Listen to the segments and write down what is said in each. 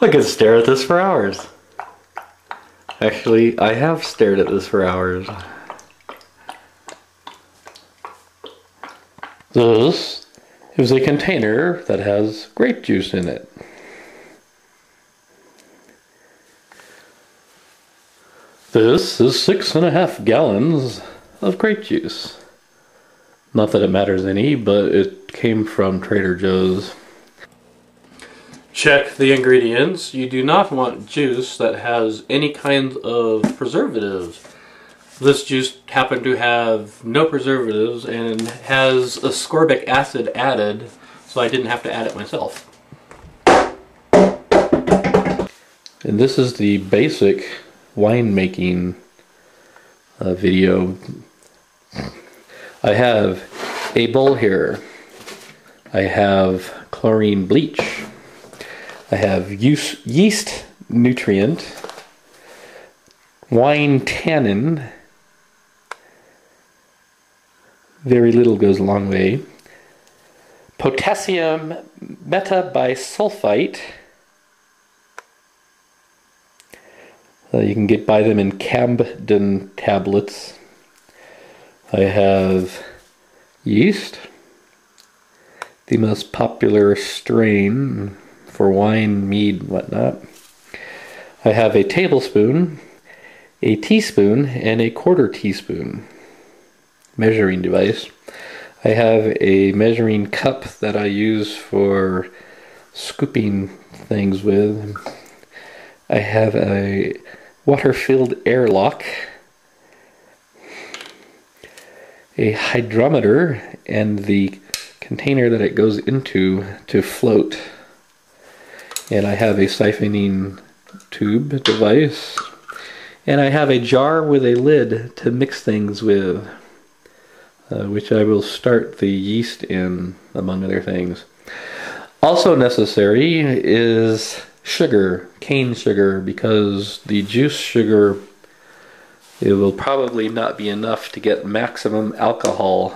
I could stare at this for hours. Actually, I have stared at this for hours. This is a container that has grape juice in it. This is 6.5 gallons of grape juice. Not that it matters any, but it came from Trader Joe's. Check the ingredients. You do not want juice that has any kind of preservatives. This juice happened to have no preservatives and has ascorbic acid added, so I didn't have to add it myself. And this is the basic winemaking video. I have a bowl here. I have chlorine bleach. I have yeast nutrient, wine tannin, very little goes a long way, potassium metabisulfite, you can buy them in Camden tablets. I have yeast, the most popular strain for wine, mead, and whatnot. I have a tablespoon, a teaspoon, and a quarter teaspoon measuring device. I have a measuring cup that I use for scooping things with. I have a water-filled airlock, a hydrometer, and the container that it goes into to float. And I have a siphoning tube device. And I have a jar with a lid to mix things with, which I will start the yeast in, among other things. Also necessary is sugar, cane sugar, because the juice sugar, it will probably not be enough to get maximum alcohol.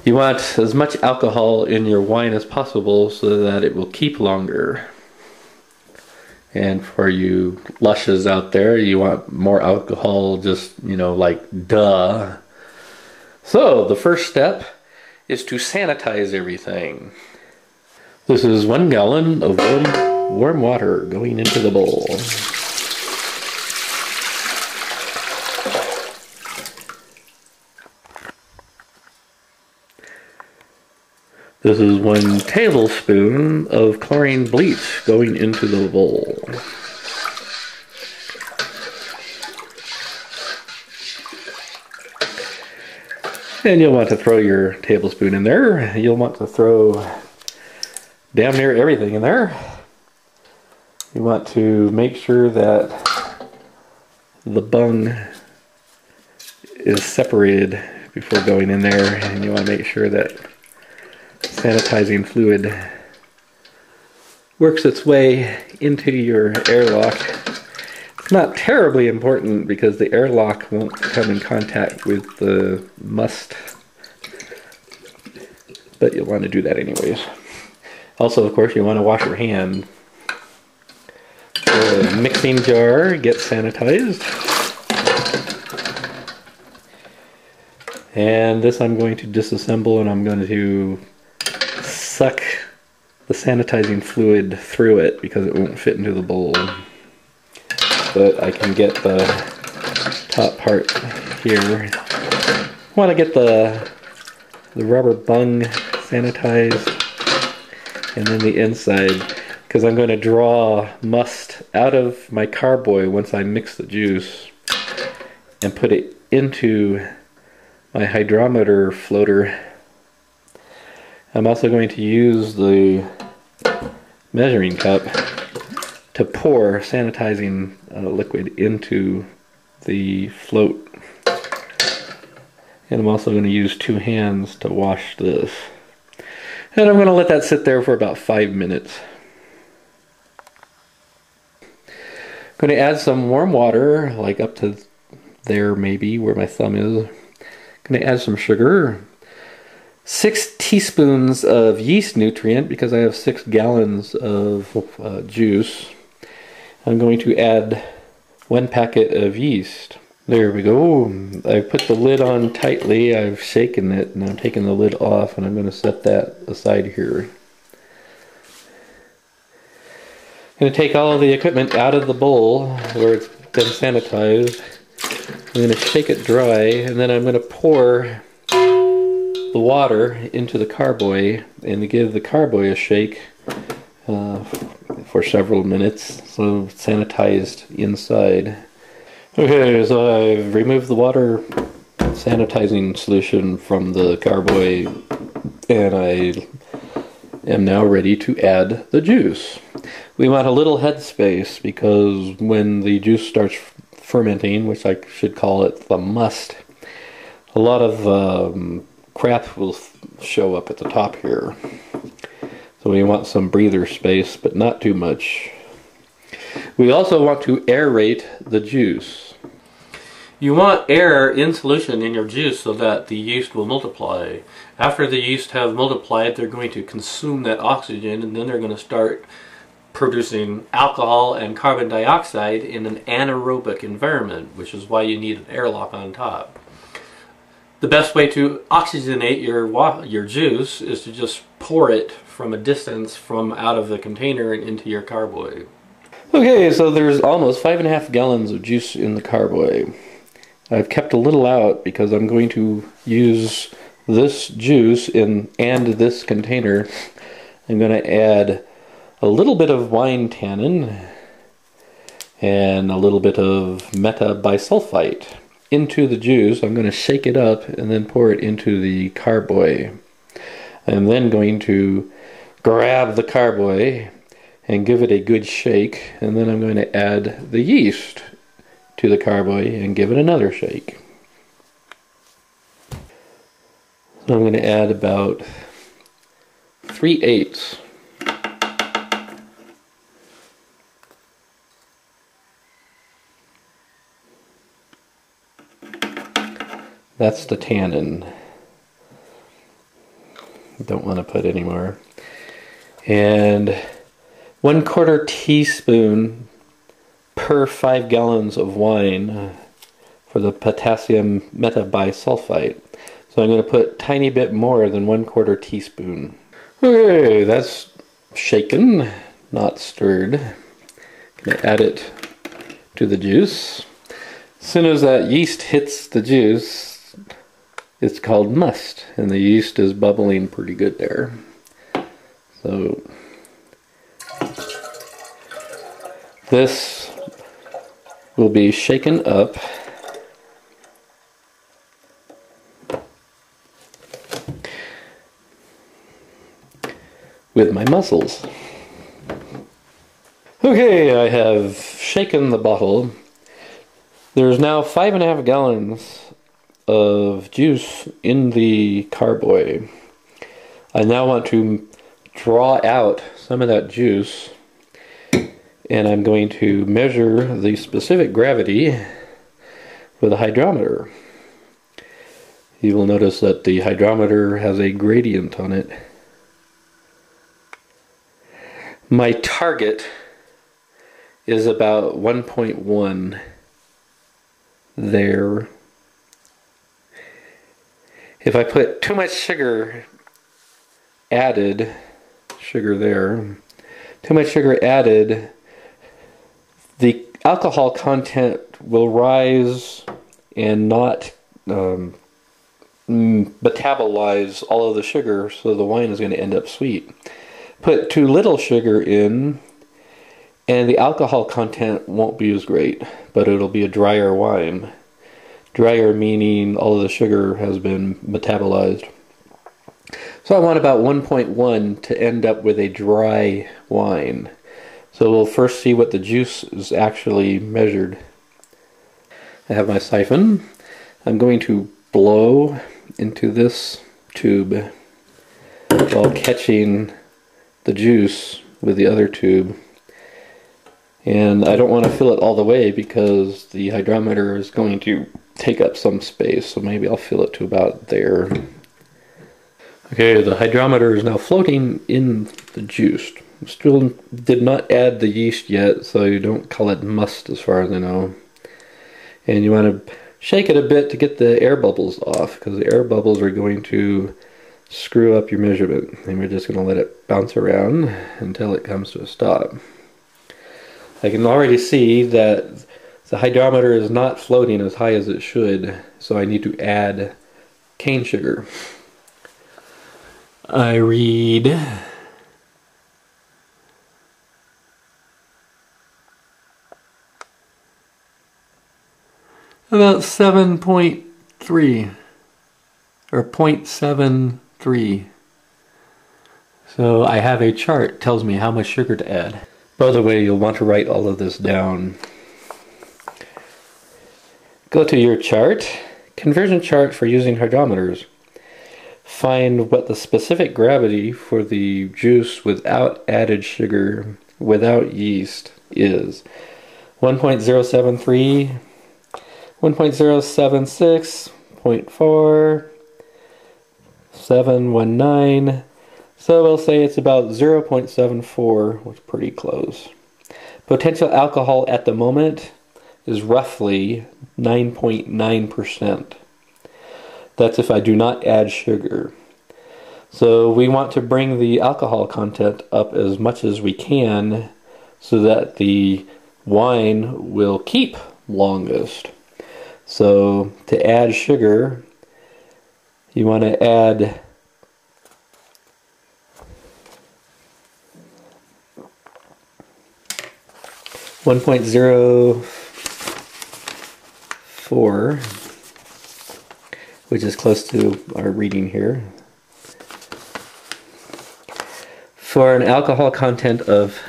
You want as much alcohol in your wine as possible so that it will keep longer. And for you lushes out there, you want more alcohol, just, you know, like duh. So the first step is to sanitize everything. This is 1 gallon of warm water going into the bowl. This is 1 tablespoon of chlorine bleach going into the bowl. And you'll want to throw your tablespoon in there. You'll want to throw damn near everything in there. You want to make sure that the bung is separated before going in there, and you want to make sure that sanitizing fluid works its way into your airlock. It's not terribly important because the airlock won't come in contact with the must, but you'll want to do that anyways. Also, of course, you want to wash your hand. The mixing jar gets sanitized. And this I'm going to disassemble, and I'm going to suck the sanitizing fluid through it because it won't fit into the bowl. But I can get the top part here. I want to get the rubber bung sanitized, and then the inside, because I'm going to draw must out of my carboy once I mix the juice and put it into my hydrometer floater. I'm also going to use the measuring cup to pour sanitizing liquid into the float. And I'm also going to use 2 hands to wash this. And I'm going to let that sit there for about 5 minutes. I'm going to add some warm water, like up to there maybe, where my thumb is. I'm going to add some sugar. 6 teaspoons of yeast nutrient because I have 6 gallons of juice. I'm going to add 1 packet of yeast. There we go. I put the lid on tightly. I've shaken it and I'm taking the lid off, and I'm going to set that aside here. I'm going to take all of the equipment out of the bowl where it's been sanitized. I'm going to shake it dry, and then I'm going to pour the water into the carboy and give the carboy a shake for several minutes so it's sanitized inside. Okay, so I've removed the water sanitizing solution from the carboy, and I am now ready to add the juice. We want a little headspace because when the juice starts fermenting, which I should call it the must, a lot of crap will show up at the top here. So we want some breather space, but not too much. We also want to aerate the juice. You want air in solution in your juice so that the yeast will multiply. After the yeast have multiplied, they're going to consume that oxygen, and then they're going to start producing alcohol and carbon dioxide in an anaerobic environment, which is why you need an airlock on top. The best way to oxygenate your juice is to just pour it from a distance from out of the container and into your carboy. Okay, so there's almost 5.5 gallons of juice in the carboy. I've kept a little out because I'm going to use this juice and this container. I'm going to add a little bit of wine tannin and a little bit of metabisulfite into the juice. I'm going to shake it up and then pour it into the carboy. I'm then going to grab the carboy and give it a good shake, and then I'm going to add the yeast to the carboy and give it another shake. So I'm going to add about 3/8. That's the tannin. Don't want to put any more. And 1/4 teaspoon per 5 gallons of wine for the potassium metabisulfite. So I'm going to put a tiny bit more than 1/4 teaspoon. Okay, that's shaken, not stirred. Going to add it to the juice. As soon as that yeast hits the juice, it's called must, and the yeast is bubbling pretty good there. So this will be shaken up with my muscles. Okay, I have shaken the bottle. There's now 5.5 gallons of juice in the carboy. I now want to draw out some of that juice, and I'm going to measure the specific gravity with a hydrometer. You will notice that the hydrometer has a gradient on it. My target is about 1.1 there. If I put too much sugar added, too much sugar added, the alcohol content will rise and not metabolize all of the sugar, so the wine is going to end up sweet. Put too little sugar in, and the alcohol content won't be as great, but it'll be a drier wine. Drier meaning all of the sugar has been metabolized. So I want about 1.1 to end up with a dry wine. So we'll first see what the juice is actually measured. I have my siphon. I'm going to blow into this tube while catching the juice with the other tube. And I don't want to fill it all the way because the hydrometer is going to take up some space, so maybe I'll fill it to about there. Okay, the hydrometer is now floating in the juice. Still did not add the yeast yet, so you don't call it must as far as I know. And you want to shake it a bit to get the air bubbles off, because the air bubbles are going to screw up your measurement. And we're just going to let it bounce around until it comes to a stop. I can already see that the hydrometer is not floating as high as it should, so I need to add cane sugar. I read about 7.3 or 0.73. So I have a chart that tells me how much sugar to add. By the way, you'll want to write all of this down. Go to your chart, conversion chart for using hydrometers. Find what the specific gravity for the juice without added sugar, without yeast, is. 1.073, 1.076, 0.4, 719. So we'll say it's about 0.74, which is pretty close. Potential alcohol at the moment is roughly 9.9%. That's if I do not add sugar. So we want to bring the alcohol content up as much as we can so that the wine will keep longest. So to add sugar, you want to add 1.04, which is close to our reading here, for an alcohol content of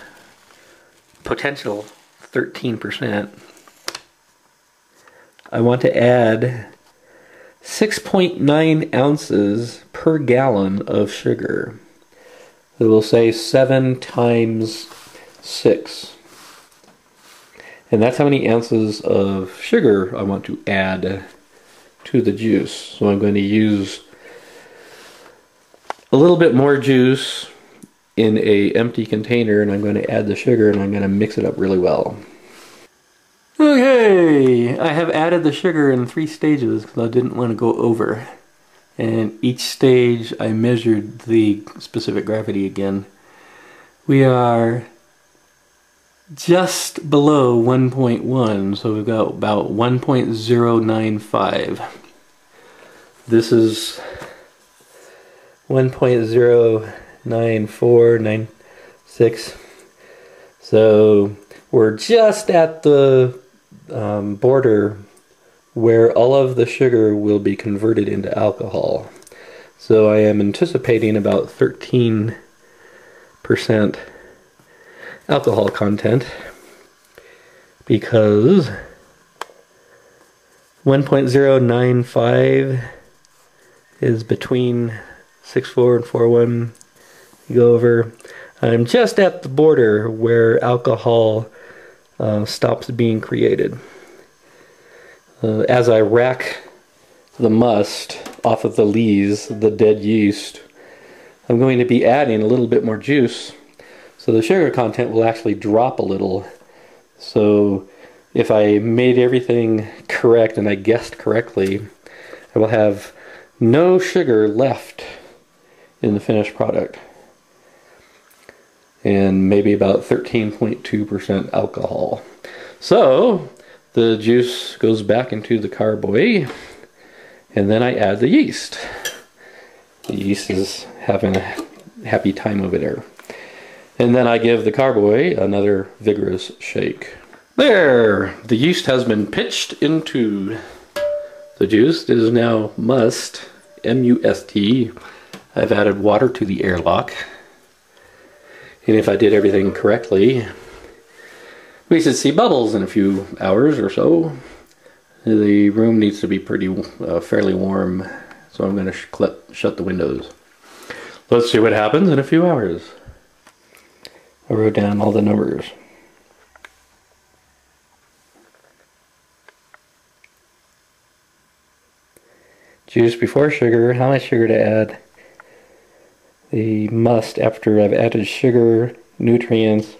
potential 13%. I want to add 6.9 ounces per gallon of sugar. So we'll say 7 times 6. And that's how many ounces of sugar I want to add to the juice. So I'm going to use a little bit more juice in an empty container, and I'm going to add the sugar, and I'm going to mix it up really well. Okay, I have added the sugar in 3 stages because I didn't want to go over. And each stage I measured the specific gravity again. We are just below 1.1, so we've got about 1.095. This is 1.09496. So we're just at the border where all of the sugar will be converted into alcohol. So I am anticipating about 13% alcohol content, because 1.095 is between 6.4 and 4.1. You go over. I'm just at the border where alcohol stops being created. As I rack the must off of the lees, the dead yeast, I'm going to be adding a little bit more juice, so the sugar content will actually drop a little. So if I made everything correct and I guessed correctly, I will have no sugar left in the finished product, and maybe about 13.2% alcohol. So the juice goes back into the carboy, and then I add the yeast. The yeast is having a happy time over there. And then I give the carboy another vigorous shake. There! The yeast has been pitched into the juice. It is now must, M-U-S-T. I've added water to the airlock. And if I did everything correctly, we should see bubbles in a few hours or so. The room needs to be fairly warm, so I'm going to shut the windows. Let's see what happens in a few hours. I wrote down all the numbers. Juice before sugar, how much sugar to add? the must after I've added sugar, nutrients,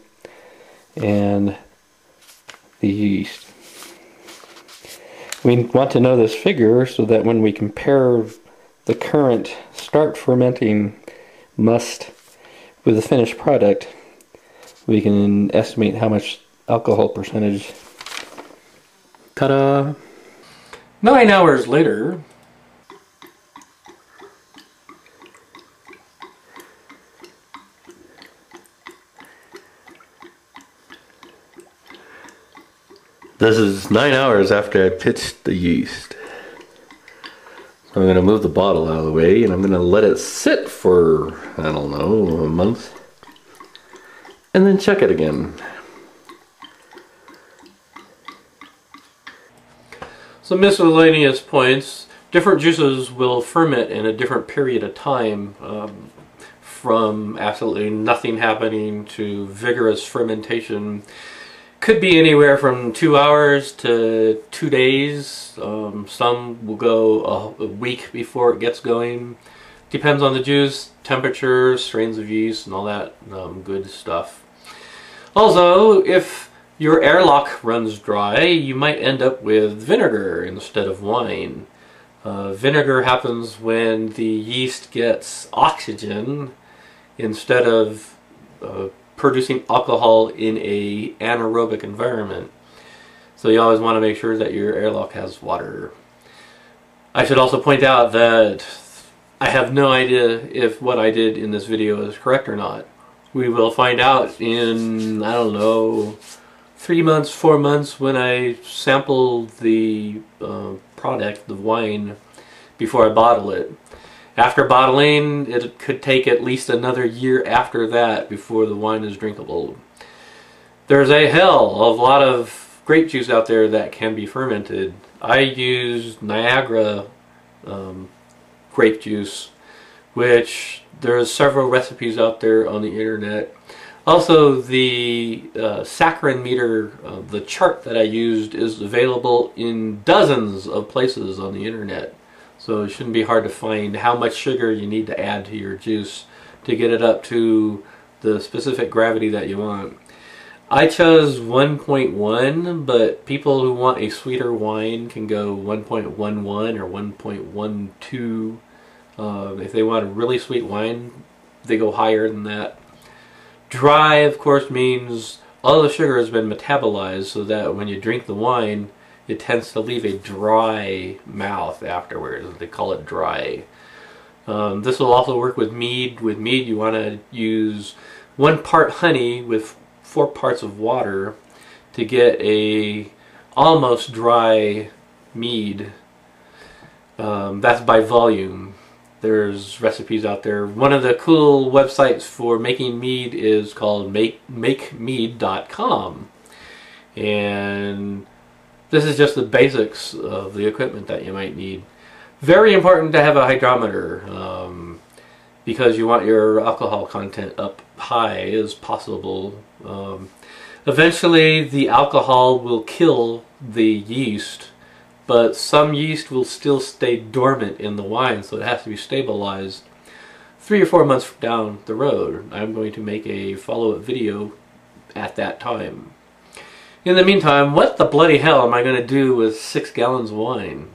and the yeast. We want to know this figure so that when we compare the current start fermenting must with the finished product, we can estimate how much alcohol percentage. Ta-da! 9 hours later, this is 9 hours after I pitched the yeast. So I'm going to move the bottle out of the way and I'm going to let it sit for, I don't know, a month. And then check it again. Some miscellaneous points. Different juices will ferment in a different period of time, from absolutely nothing happening to vigorous fermentation. Could be anywhere from 2 hours to 2 days. Some will go a week before it gets going. Depends on the juice, temperature, strains of yeast, and all that good stuff. Also, if your airlock runs dry, you might end up with vinegar instead of wine. Vinegar happens when the yeast gets oxygen instead of producing alcohol in a anaerobic environment. So you always want to make sure that your airlock has water. I should also point out that I have no idea if what I did in this video is correct or not. We will find out in, I don't know, 3 months, 4 months when I sample the product, the wine, before I bottle it. After bottling, it could take at least another year after that before the wine is drinkable. There's a hell of a lot of grape juice out there that can be fermented. I used Niagara grape juice, which there's several recipes out there on the internet. Also, the saccharin meter, the chart that I used, is available in dozens of places on the internet. So it shouldn't be hard to find how much sugar you need to add to your juice to get it up to the specific gravity that you want. I chose 1.1, but people who want a sweeter wine can go 1.11 or 1.12. If they want a really sweet wine, they go higher than that. Dry, of course, means all the sugar has been metabolized so that when you drink the wine, it tends to leave a dry mouth afterwards. They call it dry. This will also work with mead. With mead, you want to use 1 part honey with 4 parts of water to get a almost dry mead. That's by volume. There's recipes out there. One of the cool websites for making mead is called makemead.com. And this is just the basics of the equipment that you might need. Very important to have a hydrometer because you want your alcohol content up high as possible. Eventually the alcohol will kill the yeast, but some yeast will still stay dormant in the wine, so it has to be stabilized 3 or 4 months down the road. I'm going to make a follow-up video at that time. In the meantime, what the bloody hell am I going to do with 6 gallons of wine?